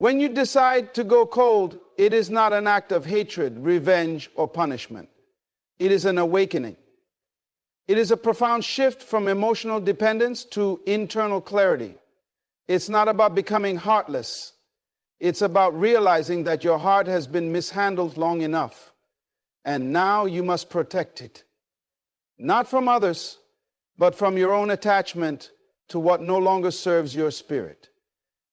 When you decide to go cold, it is not an act of hatred, revenge, or punishment. It is an awakening. It is a profound shift from emotional dependence to internal clarity. It's not about becoming heartless. It's about realizing that your heart has been mishandled long enough, and now you must protect it. Not from others, but from your own attachment to what no longer serves your spirit.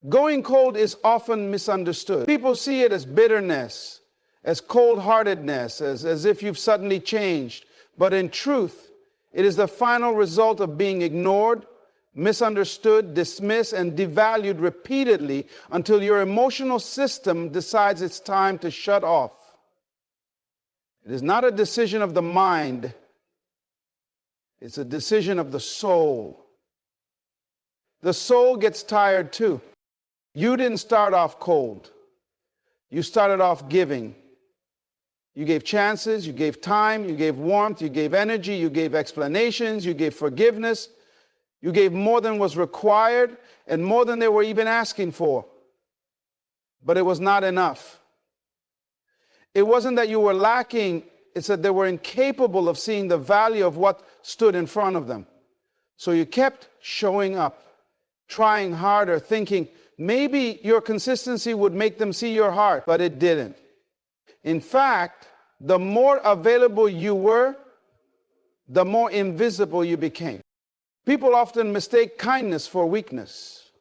Going cold is often misunderstood. People see it as bitterness, as cold-heartedness, as if you've suddenly changed. But in truth, it is the final result of being ignored, misunderstood, dismissed, and devalued repeatedly until your emotional system decides it's time to shut off. It is not a decision of the mind. It's a decision of the soul. The soul gets tired too. You didn't start off cold. You started off giving. You gave chances, you gave time, you gave warmth, you gave energy, you gave explanations, you gave forgiveness. You gave more than was required and more than they were even asking for. But it was not enough. It wasn't that you were lacking, it's that they were incapable of seeing the value of what stood in front of them. So you kept showing up, trying harder, thinking maybe your consistency would make them see your heart, but it didn't. In fact, the more available you were, the more invisible you became. People often mistake kindness for weakness.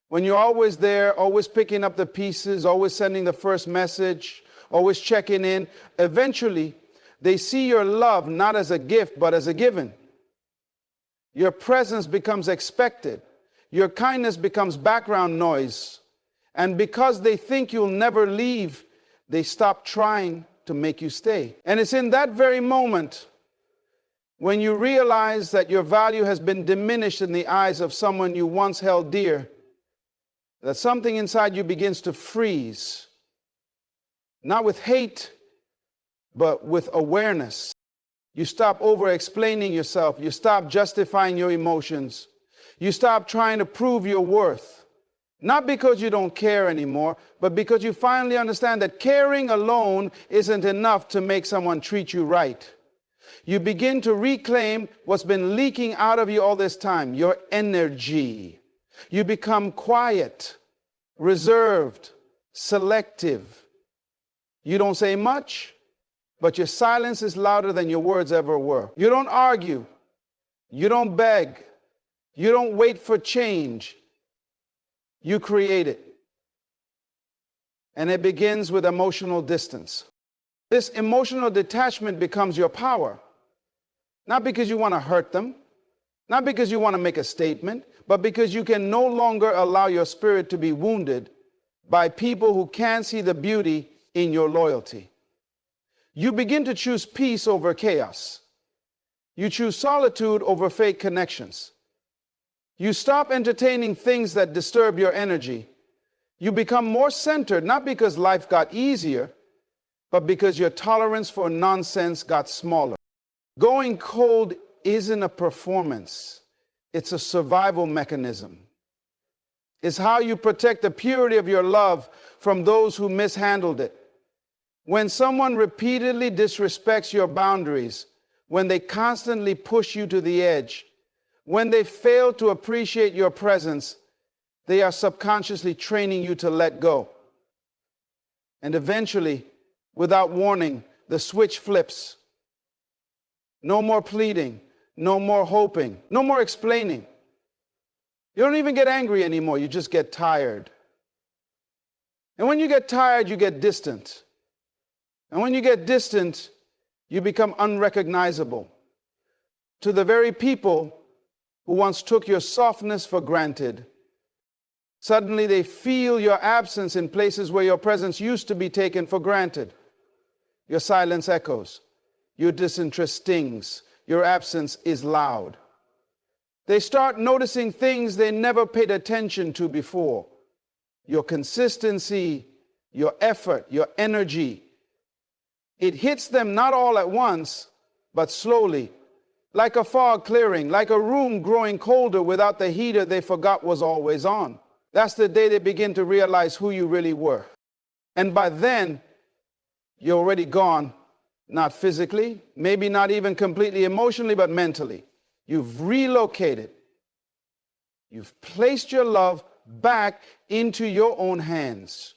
When you're always there, always picking up the pieces, always sending the first message, always checking in, eventually they see your love not as a gift, but as a given. Your presence becomes expected. Your kindness becomes background noise. And because they think you'll never leave, they stop trying to make you stay. And it's in that very moment when you realize that your value has been diminished in the eyes of someone you once held dear, that something inside you begins to freeze. Not with hate, but with awareness. You stop over-explaining yourself. You stop justifying your emotions. You stop trying to prove your worth. Not because you don't care anymore, but because you finally understand that caring alone isn't enough to make someone treat you right. You begin to reclaim what's been leaking out of you all this time, your energy. You become quiet, reserved, selective. You don't say much, but your silence is louder than your words ever were. You don't argue. You don't beg. You don't wait for change. You create it. And it begins with emotional distance. This emotional detachment becomes your power. Not because you want to hurt them, not because you want to make a statement, but because you can no longer allow your spirit to be wounded by people who can't see the beauty in your loyalty. You begin to choose peace over chaos. You choose solitude over fake connections. You stop entertaining things that disturb your energy. You become more centered, not because life got easier, but because your tolerance for nonsense got smaller. Going cold isn't a performance. It's a survival mechanism. It's how you protect the purity of your love from those who mishandled it. When someone repeatedly disrespects your boundaries, when they constantly push you to the edge, when they fail to appreciate your presence, they are subconsciously training you to let go. And eventually, without warning, the switch flips. No more pleading, no more hoping, no more explaining. You don't even get angry anymore, you just get tired. And when you get tired, you get distant. And when you get distant, you become unrecognizable to the very people who once took your softness for granted. Suddenly they feel your absence in places where your presence used to be taken for granted. Your silence echoes. Your disinterest stings. Your absence is loud. They start noticing things they never paid attention to before. Your consistency, your effort, your energy. It hits them not all at once, but slowly. Like a fog clearing, like a room growing colder without the heater they forgot was always on. That's the day they begin to realize who you really were. And by then, you're already gone, not physically, maybe not even completely emotionally, but mentally. You've relocated. You've placed your love back into your own hands.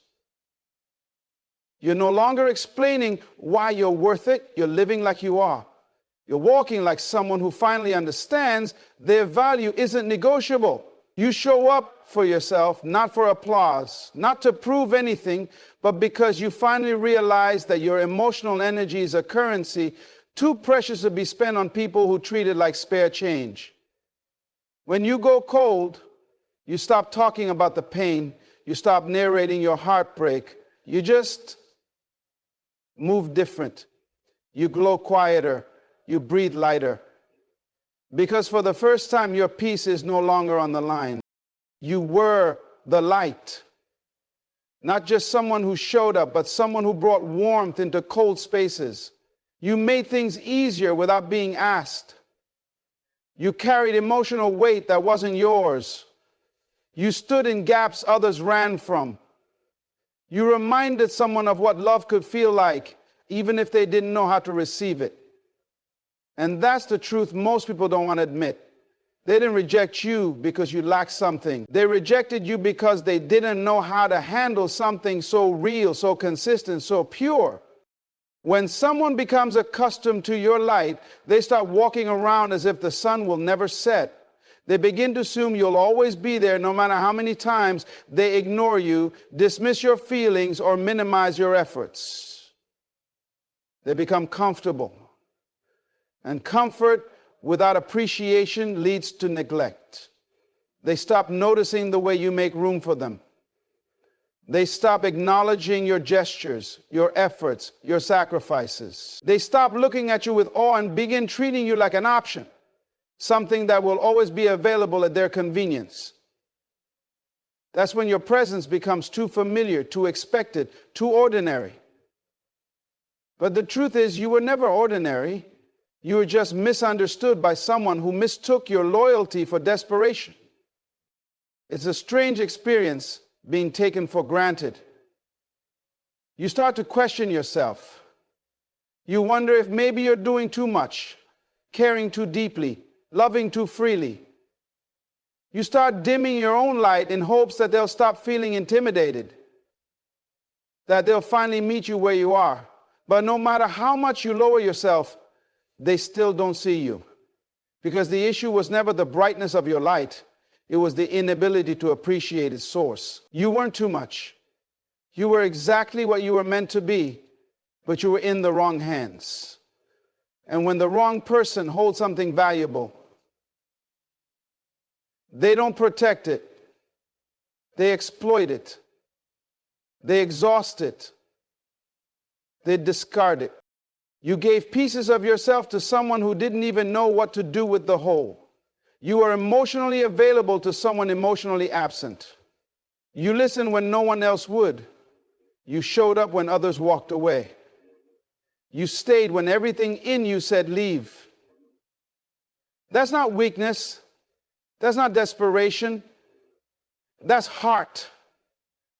You're no longer explaining why you're worth it. You're living like you are. You're walking like someone who finally understands their value isn't negotiable. You show up for yourself, not for applause, not to prove anything, but because you finally realize that your emotional energy is a currency too precious to be spent on people who treat it like spare change. When you go cold, you stop talking about the pain. You stop narrating your heartbreak. You just move different. You glow quieter. You breathe lighter. Because for the first time, your peace is no longer on the line. You were the light. Not just someone who showed up, but someone who brought warmth into cold spaces. You made things easier without being asked. You carried emotional weight that wasn't yours. You stood in gaps others ran from. You reminded someone of what love could feel like, even if they didn't know how to receive it. And that's the truth most people don't want to admit. They didn't reject you because you lacked something. They rejected you because they didn't know how to handle something so real, so consistent, so pure. When someone becomes accustomed to your light, they start walking around as if the sun will never set. They begin to assume you'll always be there no matter how many times they ignore you, dismiss your feelings, or minimize your efforts. They become comfortable. And comfort without appreciation leads to neglect. They stop noticing the way you make room for them. They stop acknowledging your gestures, your efforts, your sacrifices. They stop looking at you with awe and begin treating you like an option, something that will always be available at their convenience. That's when your presence becomes too familiar, too expected, too ordinary. But the truth is, you were never ordinary. You were just misunderstood by someone who mistook your loyalty for desperation. It's a strange experience being taken for granted. You start to question yourself. You wonder if maybe you're doing too much, caring too deeply, loving too freely. You start dimming your own light in hopes that they'll stop feeling intimidated, that they'll finally meet you where you are. But no matter how much you lower yourself, they still don't see you. Because the issue was never the brightness of your light. It was the inability to appreciate its source. You weren't too much. You were exactly what you were meant to be, but you were in the wrong hands. And when the wrong person holds something valuable, they don't protect it. They exploit it. They exhaust it. They discard it. You gave pieces of yourself to someone who didn't even know what to do with the whole. You were emotionally available to someone emotionally absent. You listened when no one else would. You showed up when others walked away. You stayed when everything in you said leave. That's not weakness. That's not desperation. That's heart.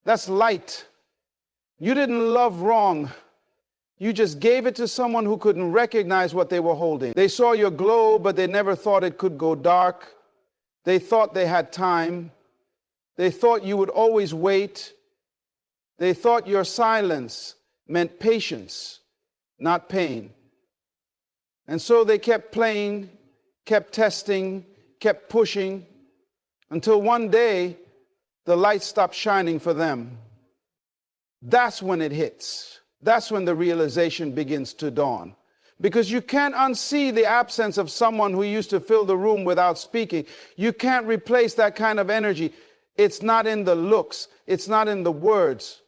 That's light. You didn't love wrong. You just gave it to someone who couldn't recognize what they were holding. They saw your glow, but they never thought it could go dark. They thought they had time. They thought you would always wait. They thought your silence meant patience, not pain. And so they kept playing, kept testing, kept pushing, until one day the light stopped shining for them. That's when it hits. That's when the realization begins to dawn. Because you can't unsee the absence of someone who used to fill the room without speaking. You can't replace that kind of energy. It's not in the looks. It's not in the words.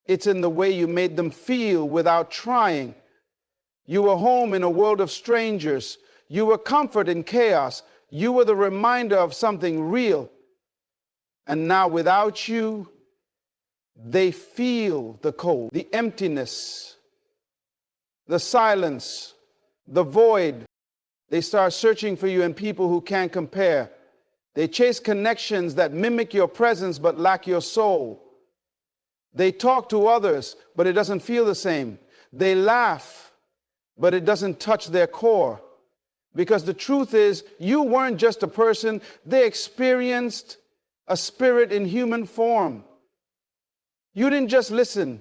It's in the way you made them feel without trying. You were home in a world of strangers. You were comfort in chaos. You were the reminder of something real. And now without you, they feel the cold, the emptiness, the silence, the void. They start searching for you in people who can't compare. They chase connections that mimic your presence but lack your soul. They talk to others, but it doesn't feel the same. They laugh, but it doesn't touch their core. Because the truth is, you weren't just a person, they experienced a spirit in human form. You didn't just listen,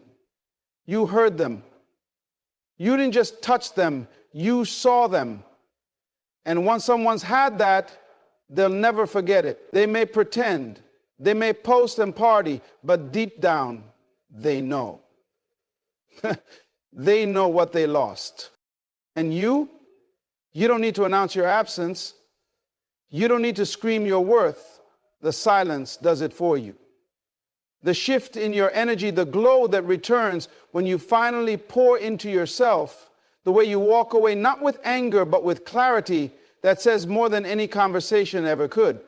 you heard them. You didn't just touch them, you saw them. And once someone's had that, they'll never forget it. They may pretend, they may post and party, but deep down, they know. They know what they lost. And you don't need to announce your absence. You don't need to scream your worth. The silence does it for you. The shift in your energy, the glow that returns when you finally pour into yourself, the way you walk away, not with anger, but with clarity that says more than any conversation ever could.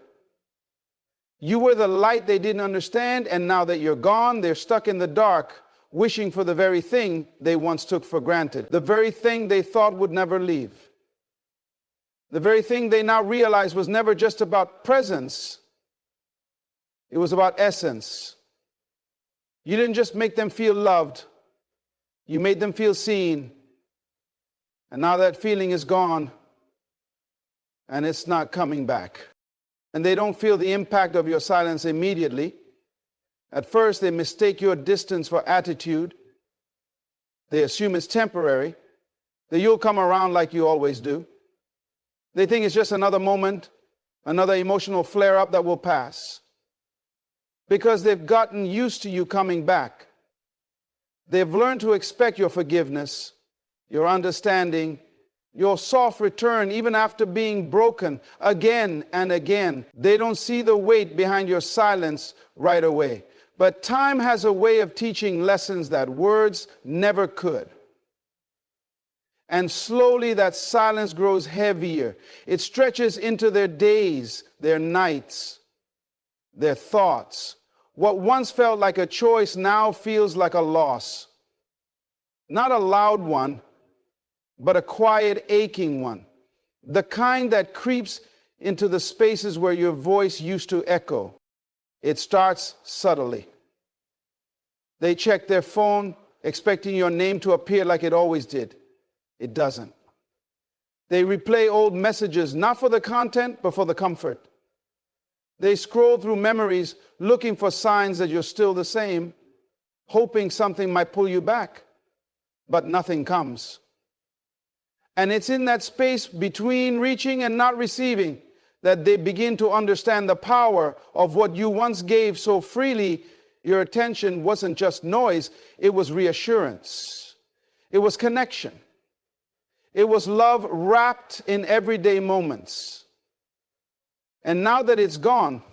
You were the light they didn't understand, and now that you're gone, they're stuck in the dark, wishing for the very thing they once took for granted, the very thing they thought would never leave, the very thing they now realize was never just about presence, it was about essence. You didn't just make them feel loved, you made them feel seen, and now that feeling is gone, and it's not coming back. And they don't feel the impact of your silence immediately. At first, they mistake your distance for attitude. They assume it's temporary, that you'll come around like you always do. They think it's just another moment, another emotional flare-up that will pass. Because they've gotten used to you coming back. They've learned to expect your forgiveness, your understanding, your soft return, even after being broken again and again. They don't see the weight behind your silence right away. But time has a way of teaching lessons that words never could. And slowly that silence grows heavier. It stretches into their days, their nights, their thoughts. What once felt like a choice now feels like a loss. Not a loud one, but a quiet, aching one. The kind that creeps into the spaces where your voice used to echo. It starts subtly. They check their phone, expecting your name to appear like it always did. It doesn't. They replay old messages, not for the content, but for the comfort. They scroll through memories, looking for signs that you're still the same, hoping something might pull you back, but nothing comes. And it's in that space between reaching and not receiving that they begin to understand the power of what you once gave so freely. Your attention wasn't just noise, it was reassurance. It was connection. It was love wrapped in everyday moments. And now that it's gone,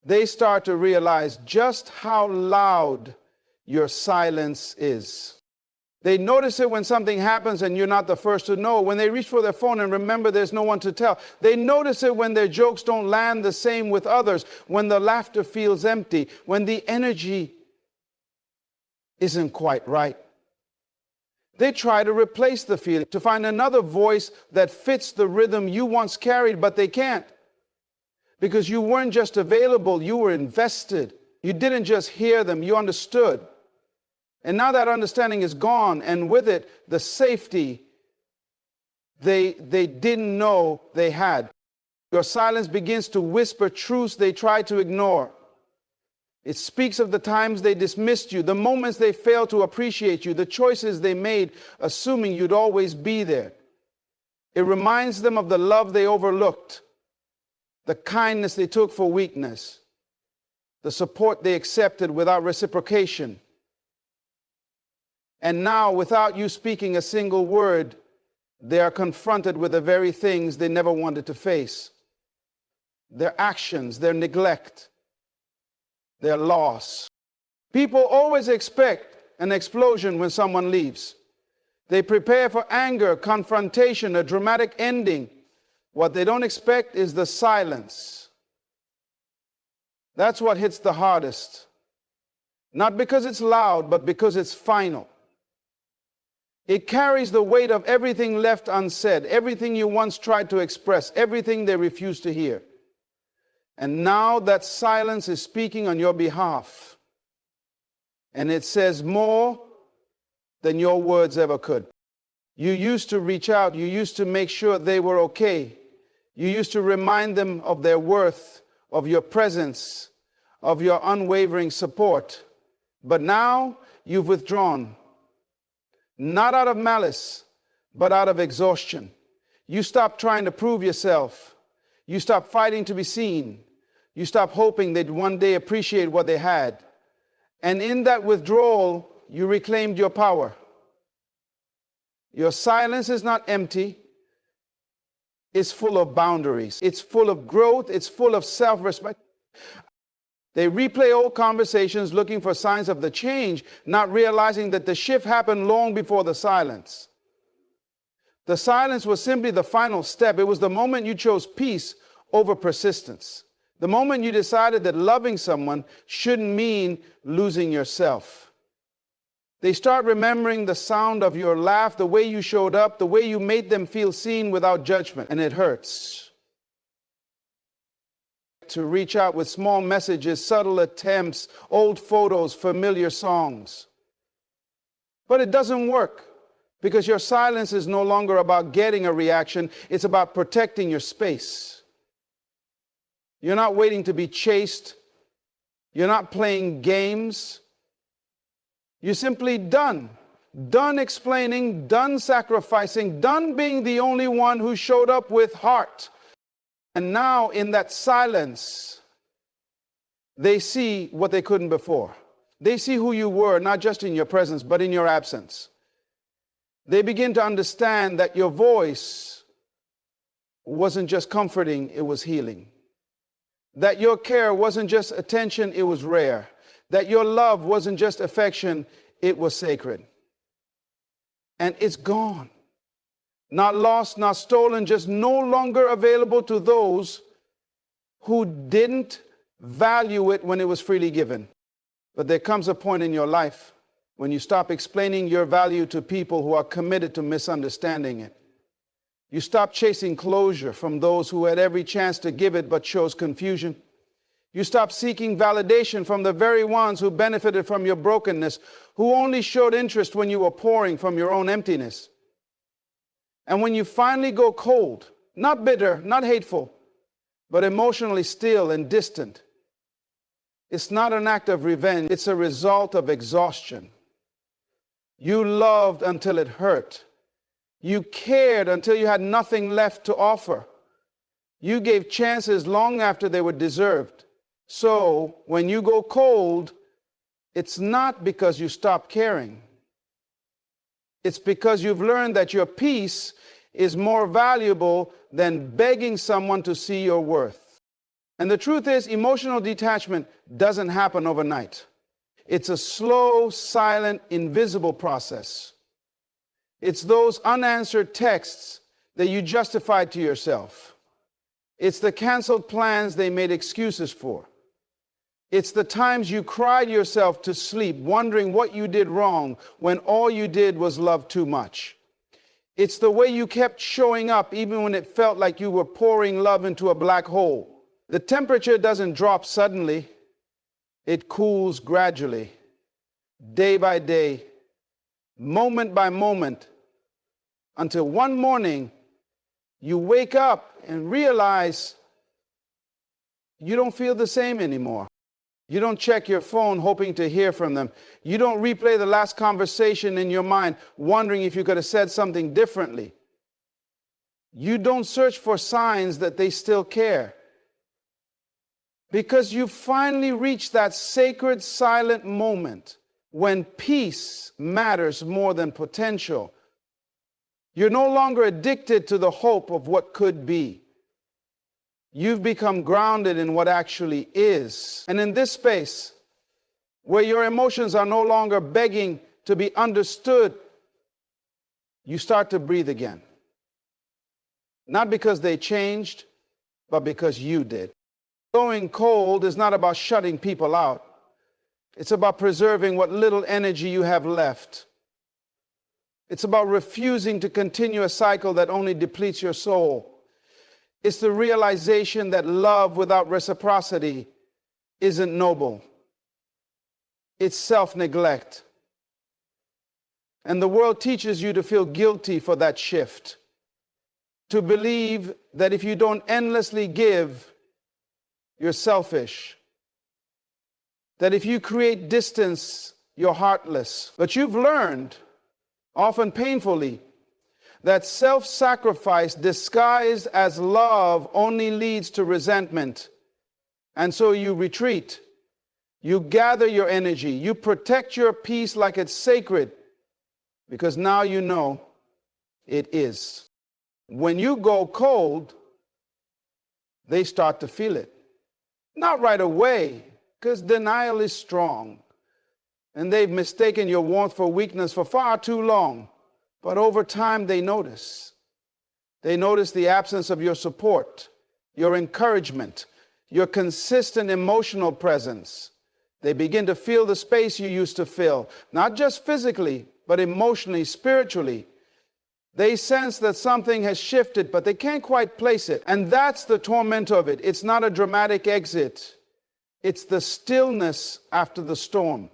they start to realize just how loud your silence is. They notice it when something happens and you're not the first to know. When they reach for their phone and remember there's no one to tell. They notice it when their jokes don't land the same with others. When the laughter feels empty. When the energy isn't quite right. They try to replace the feeling, to find another voice that fits the rhythm you once carried, but they can't. Because you weren't just available, you were invested. You didn't just hear them, you understood. And now that understanding is gone, and with it, the safety they didn't know they had. Your silence begins to whisper truths they tried to ignore. It speaks of the times they dismissed you, the moments they failed to appreciate you, the choices they made, assuming you'd always be there. It reminds them of the love they overlooked, the kindness they took for weakness, the support they accepted without reciprocation. And now, without you speaking a single word, they are confronted with the very things they never wanted to face. Their actions, their neglect, their loss. People always expect an explosion when someone leaves. They prepare for anger, confrontation, a dramatic ending. What they don't expect is the silence. That's what hits the hardest. Not because it's loud, but because it's final. It carries the weight of everything left unsaid, everything you once tried to express, everything they refused to hear. And now that silence is speaking on your behalf. And it says more than your words ever could. You used to reach out. You used to make sure they were okay. You used to remind them of their worth, of your presence, of your unwavering support. But now you've withdrawn, not out of malice, but out of exhaustion. You stopped trying to prove yourself. You stopped fighting to be seen. You stopped hoping they'd one day appreciate what they had. And in that withdrawal, you reclaimed your power. Your silence is not empty. It's full of boundaries. It's full of growth. It's full of self-respect. They replay old conversations looking for signs of the change, not realizing that the shift happened long before the silence. The silence was simply the final step. It was the moment you chose peace over persistence. The moment you decided that loving someone shouldn't mean losing yourself. They start remembering the sound of your laugh, the way you showed up, the way you made them feel seen without judgment, and it hurts. To reach out with small messages, subtle attempts, old photos, familiar songs. But it doesn't work because your silence is no longer about getting a reaction, it's about protecting your space. You're not waiting to be chased. You're not playing games. You're simply done. Done explaining, done sacrificing, done being the only one who showed up with heart. And now in that silence, they see what they couldn't before. They see who you were, not just in your presence, but in your absence. They begin to understand that your voice wasn't just comforting, it was healing. That your care wasn't just attention, it was rare. That your love wasn't just affection, it was sacred. And it's gone. Not lost, not stolen, just no longer available to those who didn't value it when it was freely given. But there comes a point in your life when you stop explaining your value to people who are committed to misunderstanding it. You stop chasing closure from those who had every chance to give it but chose confusion. You stop seeking validation from the very ones who benefited from your brokenness, who only showed interest when you were pouring from your own emptiness. And when you finally go cold, not bitter, not hateful, but emotionally still and distant, it's not an act of revenge, it's a result of exhaustion. You loved until it hurt. You cared until you had nothing left to offer. You gave chances long after they were deserved. So when you go cold, it's not because you stopped caring. It's because you've learned that your peace is more valuable than begging someone to see your worth. And the truth is, emotional detachment doesn't happen overnight. It's a slow, silent, invisible process. It's those unanswered texts that you justified to yourself. It's the canceled plans they made excuses for. It's the times you cried yourself to sleep, wondering what you did wrong when all you did was love too much. It's the way you kept showing up even when it felt like you were pouring love into a black hole. The temperature doesn't drop suddenly. It cools gradually, day by day, moment by moment, until one morning you wake up and realize you don't feel the same anymore. You don't check your phone hoping to hear from them. You don't replay the last conversation in your mind wondering if you could have said something differently. You don't search for signs that they still care. Because you finally reached that sacred silent moment when peace matters more than potential. You're no longer addicted to the hope of what could be. You've become grounded in what actually is. And in this space, where your emotions are no longer begging to be understood, you start to breathe again. Not because they changed, but because you did. Going cold is not about shutting people out. It's about preserving what little energy you have left. It's about refusing to continue a cycle that only depletes your soul. It's the realization that love without reciprocity isn't noble. It's self-neglect. And the world teaches you to feel guilty for that shift, to believe that if you don't endlessly give, you're selfish, that if you create distance, you're heartless. But you've learned, often painfully, that self-sacrifice disguised as love only leads to resentment. And so you retreat. You gather your energy. You protect your peace like it's sacred, because now you know it is. When you go cold, they start to feel it. Not right away, because denial is strong. And they've mistaken your warmth for weakness for far too long. But over time, they notice. They notice the absence of your support, your encouragement, your consistent emotional presence. They begin to feel the space you used to fill, not just physically, but emotionally, spiritually. They sense that something has shifted, but they can't quite place it. And that's the torment of it. It's not a dramatic exit. It's the stillness after the storm,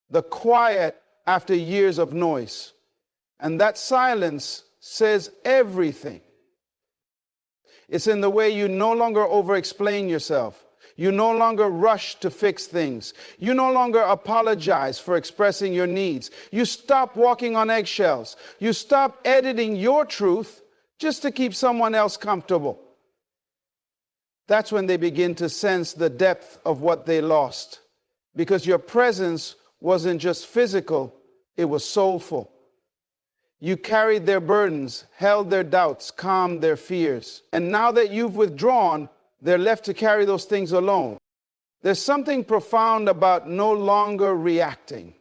the quiet after years of noise. And that silence says everything. It's in the way you no longer over-explain yourself. You no longer rush to fix things. You no longer apologize for expressing your needs. You stop walking on eggshells. You stop editing your truth just to keep someone else comfortable. That's when they begin to sense the depth of what they lost, because your presence wasn't just physical, it was soulful. You carried their burdens, held their doubts, calmed their fears. And now that you've withdrawn, they're left to carry those things alone. There's something profound about no longer reacting,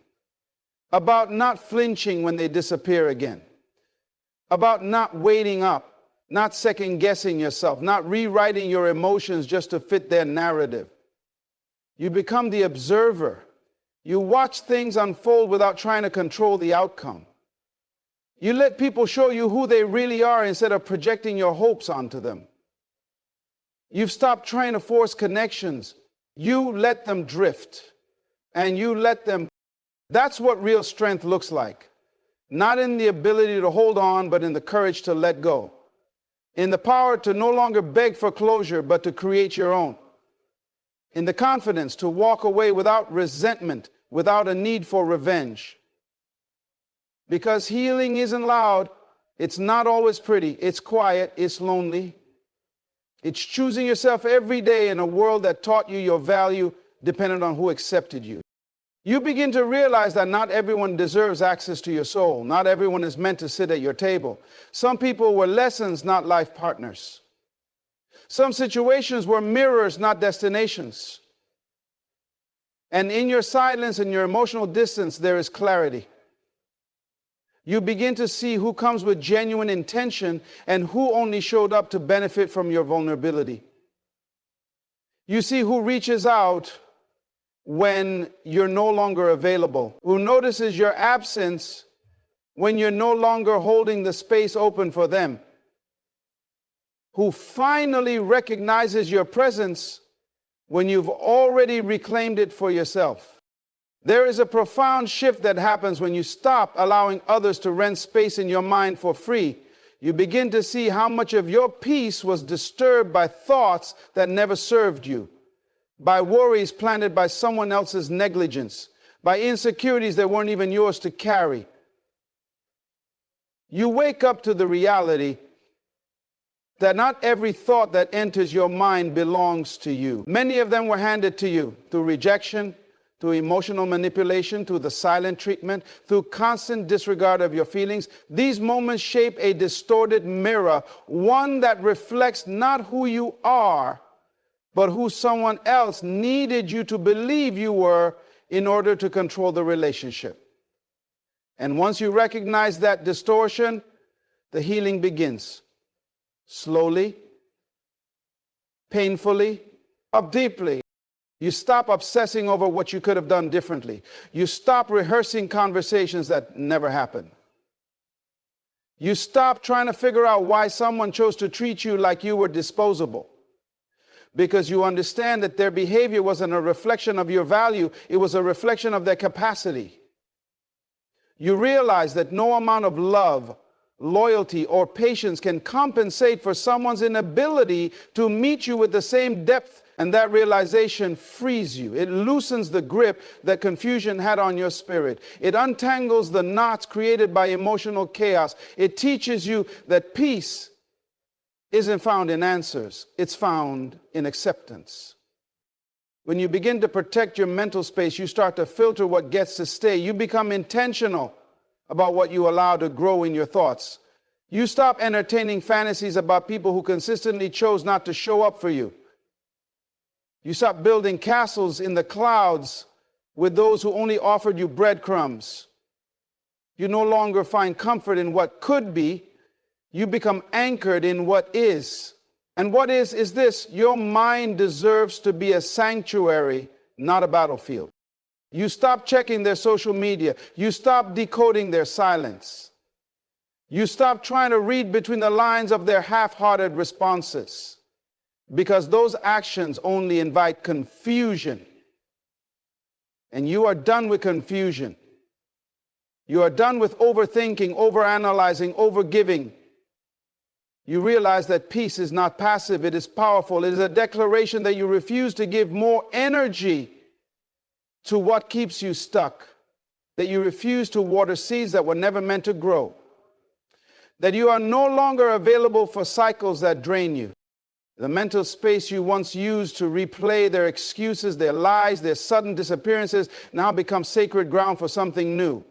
about not flinching when they disappear again, about not waiting up, not second-guessing yourself, not rewriting your emotions just to fit their narrative. You become the observer. You watch things unfold without trying to control the outcome. You let people show you who they really are instead of projecting your hopes onto them. You've stopped trying to force connections. You let them drift, and you let them. That's what real strength looks like. Not in the ability to hold on, but in the courage to let go. In the power to no longer beg for closure, but to create your own. In the confidence to walk away without resentment, without a need for revenge. Because healing isn't loud, it's not always pretty, it's quiet, it's lonely. It's choosing yourself every day in a world that taught you your value depended on who accepted you. You begin to realize that not everyone deserves access to your soul. Not everyone is meant to sit at your table. Some people were lessons, not life partners. Some situations were mirrors, not destinations. And in your silence and your emotional distance, there is clarity. You begin to see who comes with genuine intention and who only showed up to benefit from your vulnerability. You see who reaches out when you're no longer available, who notices your absence when you're no longer holding the space open for them, who finally recognizes your presence when you've already reclaimed it for yourself. There is a profound shift that happens when you stop allowing others to rent space in your mind for free. You begin to see how much of your peace was disturbed by thoughts that never served you, by worries planted by someone else's negligence, by insecurities that weren't even yours to carry. You wake up to the reality that not every thought that enters your mind belongs to you. Many of them were handed to you through rejection, through emotional manipulation, through the silent treatment, through constant disregard of your feelings. These moments shape a distorted mirror, one that reflects not who you are, but who someone else needed you to believe you were in order to control the relationship. And once you recognize that distortion, the healing begins. Slowly, painfully, up deeply. You stop obsessing over what you could have done differently. You stop rehearsing conversations that never happened. You stop trying to figure out why someone chose to treat you like you were disposable. Because you understand that their behavior wasn't a reflection of your value, it was a reflection of their capacity. You realize that no amount of love, loyalty, or patience can compensate for someone's inability to meet you with the same depth, and that realization frees you. It loosens the grip that confusion had on your spirit. It untangles the knots created by emotional chaos. It teaches you that peace isn't found in answers, it's found in acceptance. When you begin to protect your mental space, you start to filter what gets to stay. You become intentional about what you allow to grow in your thoughts. You stop entertaining fantasies about people who consistently chose not to show up for you. You stop building castles in the clouds with those who only offered you breadcrumbs. You no longer find comfort in what could be. You become anchored in what is. And what is this: your mind deserves to be a sanctuary, not a battlefield. You stop checking their social media. You stop decoding their silence. You stop trying to read between the lines of their half-hearted responses, because those actions only invite confusion. And you are done with confusion. You are done with overthinking, overanalyzing, overgiving. You realize that peace is not passive, it is powerful. It is a declaration that you refuse to give more energy to what keeps you stuck, that you refuse to water seeds that were never meant to grow, that you are no longer available for cycles that drain you. The mental space you once used to replay their excuses, their lies, their sudden disappearances now becomes sacred ground for something new.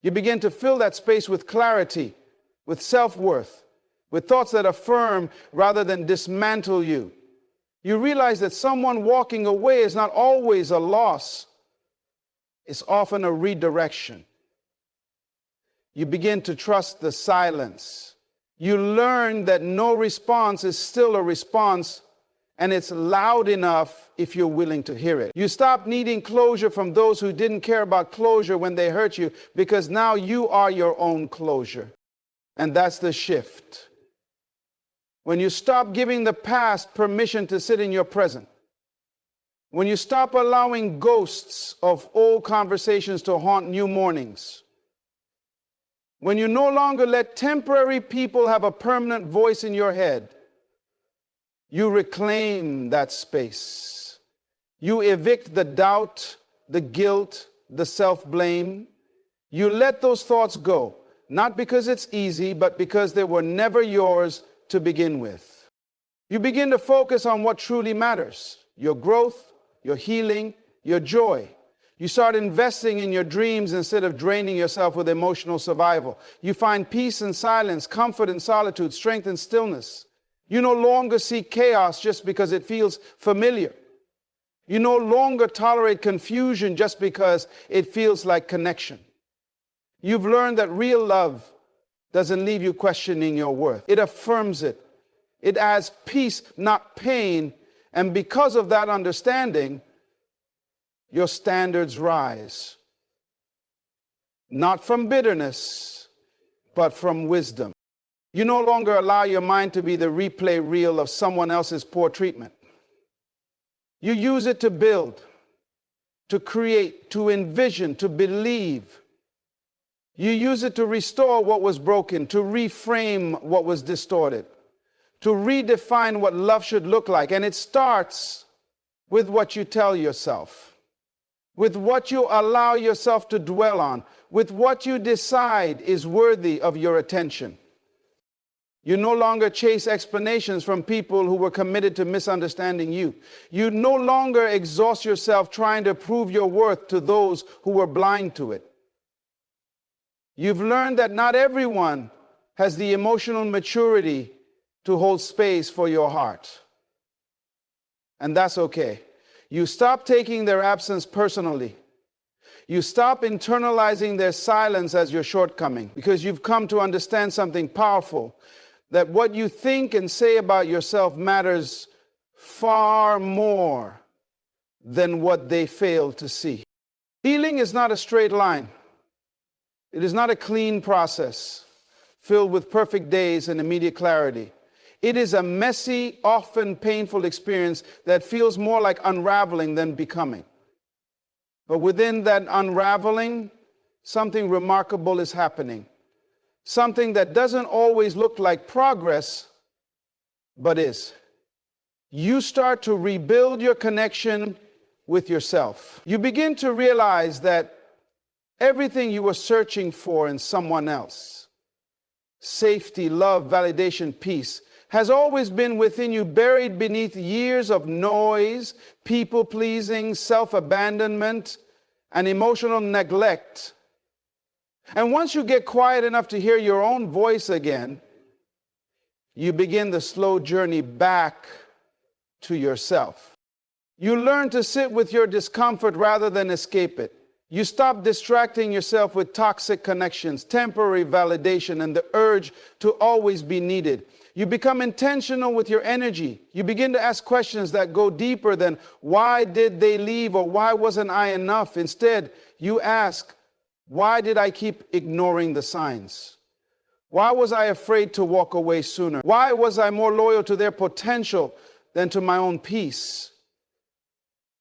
You begin to fill that space with clarity, with self-worth, with thoughts that affirm rather than dismantle you. You realize that someone walking away is not always a loss. It's often a redirection. You begin to trust the silence. You learn that no response is still a response, and it's loud enough if you're willing to hear it. You stop needing closure from those who didn't care about closure when they hurt you, because now you are your own closure. And that's the shift. When you stop giving the past permission to sit in your present, when you stop allowing ghosts of old conversations to haunt new mornings, when you no longer let temporary people have a permanent voice in your head, you reclaim that space. You evict the doubt, the guilt, the self-blame. You let those thoughts go, not because it's easy, but because they were never yours to begin with. You begin to focus on what truly matters: your growth, your healing, your joy. You start investing in your dreams instead of draining yourself with emotional survival. You find peace in silence, comfort in solitude, strength in stillness. You no longer seek chaos just because it feels familiar. You no longer tolerate confusion just because it feels like connection. You've learned that real love doesn't leave you questioning your worth. It affirms it. It adds peace, not pain. And because of that understanding, your standards rise. Not from bitterness, but from wisdom. You no longer allow your mind to be the replay reel of someone else's poor treatment. You use it to build, to create, to envision, to believe. You use it to restore what was broken, to reframe what was distorted, to redefine what love should look like. And it starts with what you tell yourself, with what you allow yourself to dwell on, with what you decide is worthy of your attention. You no longer chase explanations from people who were committed to misunderstanding you. You no longer exhaust yourself trying to prove your worth to those who were blind to it. You've learned that not everyone has the emotional maturity to hold space for your heart. And that's okay. You stop taking their absence personally. You stop internalizing their silence as your shortcoming, because you've come to understand something powerful, that what you think and say about yourself matters far more than what they fail to see. Healing is not a straight line. It is not a clean process. filled with perfect days and immediate clarity. It is a messy, often painful experience that feels more like unraveling than becoming. But within that unraveling, something remarkable is happening. Something that doesn't always look like progress, but is. You start to rebuild your connection with yourself. You begin to realize that everything you were searching for in someone else, safety, love, validation, peace, has always been within you, buried beneath years of noise, people-pleasing, self-abandonment, and emotional neglect. And once you get quiet enough to hear your own voice again, you begin the slow journey back to yourself. You learn to sit with your discomfort rather than escape it. You stop distracting yourself with toxic connections, temporary validation, and the urge to always be needed. You become intentional with your energy. You begin to ask questions that go deeper than why did they leave or why wasn't I enough? Instead, you ask, why did I keep ignoring the signs? Why was I afraid to walk away sooner? Why was I more loyal to their potential than to my own peace?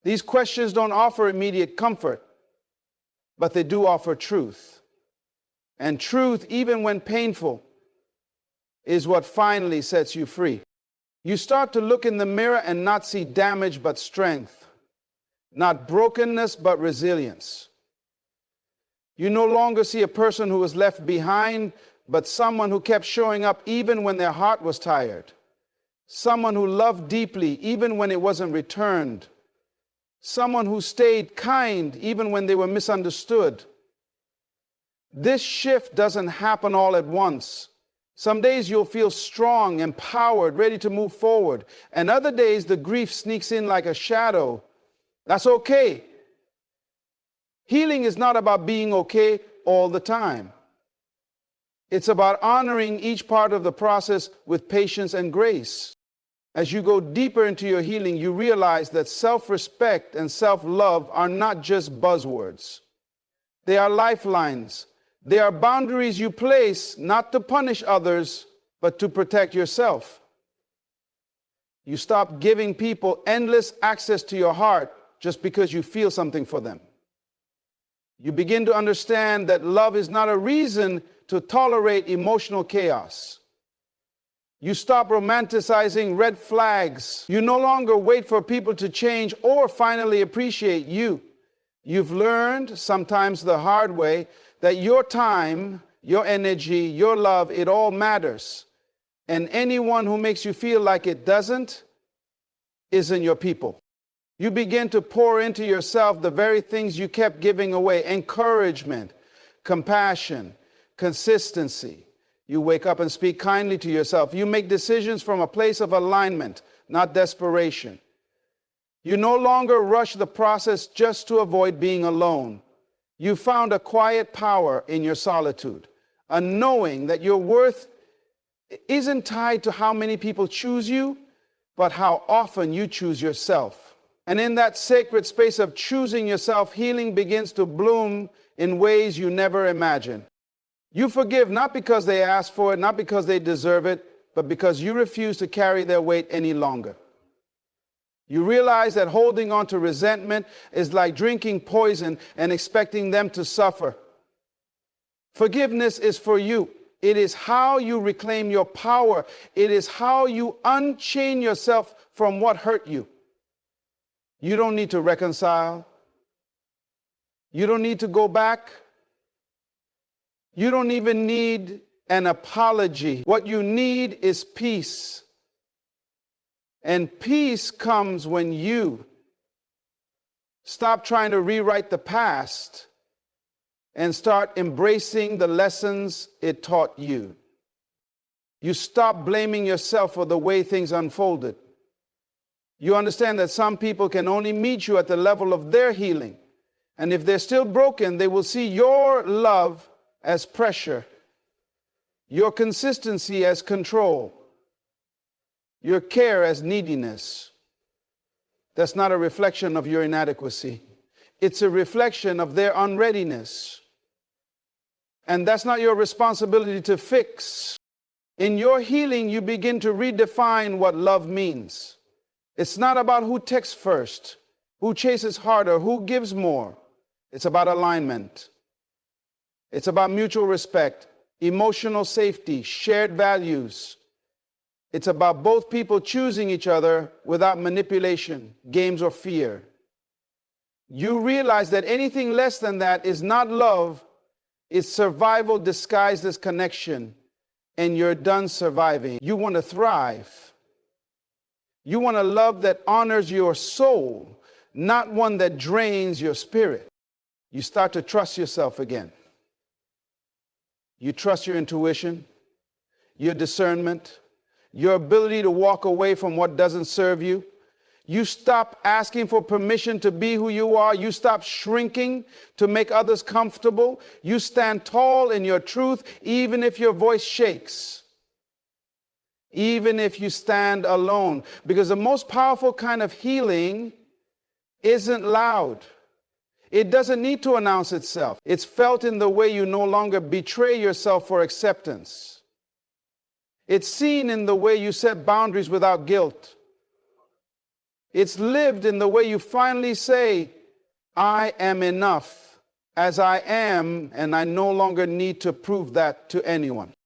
These questions don't offer immediate comfort, but they do offer truth. And truth, even when painful, is what finally sets you free. You start to look in the mirror and not see damage but strength, not brokenness but resilience. You no longer see a person who was left behind, but someone who kept showing up even when their heart was tired. Someone who loved deeply even when it wasn't returned. Someone who stayed kind even when they were misunderstood. This shift doesn't happen all at once. Some days you'll feel strong, empowered, ready to move forward. And other days the grief sneaks in like a shadow. That's okay. Healing is not about being okay all the time. It's about honoring each part of the process with patience and grace. As you go deeper into your healing, you realize that self-respect and self-love are not just buzzwords. They are lifelines. They are boundaries you place not to punish others, but to protect yourself. You stop giving people endless access to your heart just because you feel something for them. You begin to understand that love is not a reason to tolerate emotional chaos. You stop romanticizing red flags. You no longer wait for people to change or finally appreciate you. You've learned, sometimes the hard way, that your time, your energy, your love, it all matters. And anyone who makes you feel like it doesn't isn't your people. You begin to pour into yourself the very things you kept giving away: encouragement, compassion, consistency. You wake up and speak kindly to yourself. You make decisions from a place of alignment, not desperation. You no longer rush the process just to avoid being alone. You found a quiet power in your solitude, a knowing that your worth isn't tied to how many people choose you, but how often you choose yourself. And in that sacred space of choosing yourself, healing begins to bloom in ways you never imagined. You forgive not because they asked for it, not because they deserve it, but because you refuse to carry their weight any longer. You realize that holding on to resentment is like drinking poison and expecting them to suffer. Forgiveness is for you. It is how you reclaim your power. It is how you unchain yourself from what hurt you. You don't need to reconcile. You don't need to go back. You don't even need an apology. What you need is peace. And peace comes when you stop trying to rewrite the past and start embracing the lessons it taught you. You stop blaming yourself for the way things unfolded. You understand that some people can only meet you at the level of their healing. And if they're still broken, they will see your love as pressure, your consistency as control, your care as neediness. That's not a reflection of your inadequacy. It's a reflection of their unreadiness. And that's not your responsibility to fix. In your healing, you begin to redefine what love means. It's not about who texts first, who chases harder, who gives more. It's about alignment. It's about mutual respect, emotional safety, shared values. It's about both people choosing each other without manipulation, games, or fear. You realize that anything less than that is not love, it's survival disguised as connection, and you're done surviving. You want to thrive. You want a love that honors your soul, not one that drains your spirit. You start to trust yourself again. You trust your intuition, your discernment, your ability to walk away from what doesn't serve you. You stop asking for permission to be who you are. You stop shrinking to make others comfortable. You stand tall in your truth, even if your voice shakes. Even if you stand alone. Because the most powerful kind of healing isn't loud. It doesn't need to announce itself. It's felt in the way you no longer betray yourself for acceptance. It's seen in the way you set boundaries without guilt. It's lived in the way you finally say, I am enough as I am, and I no longer need to prove that to anyone.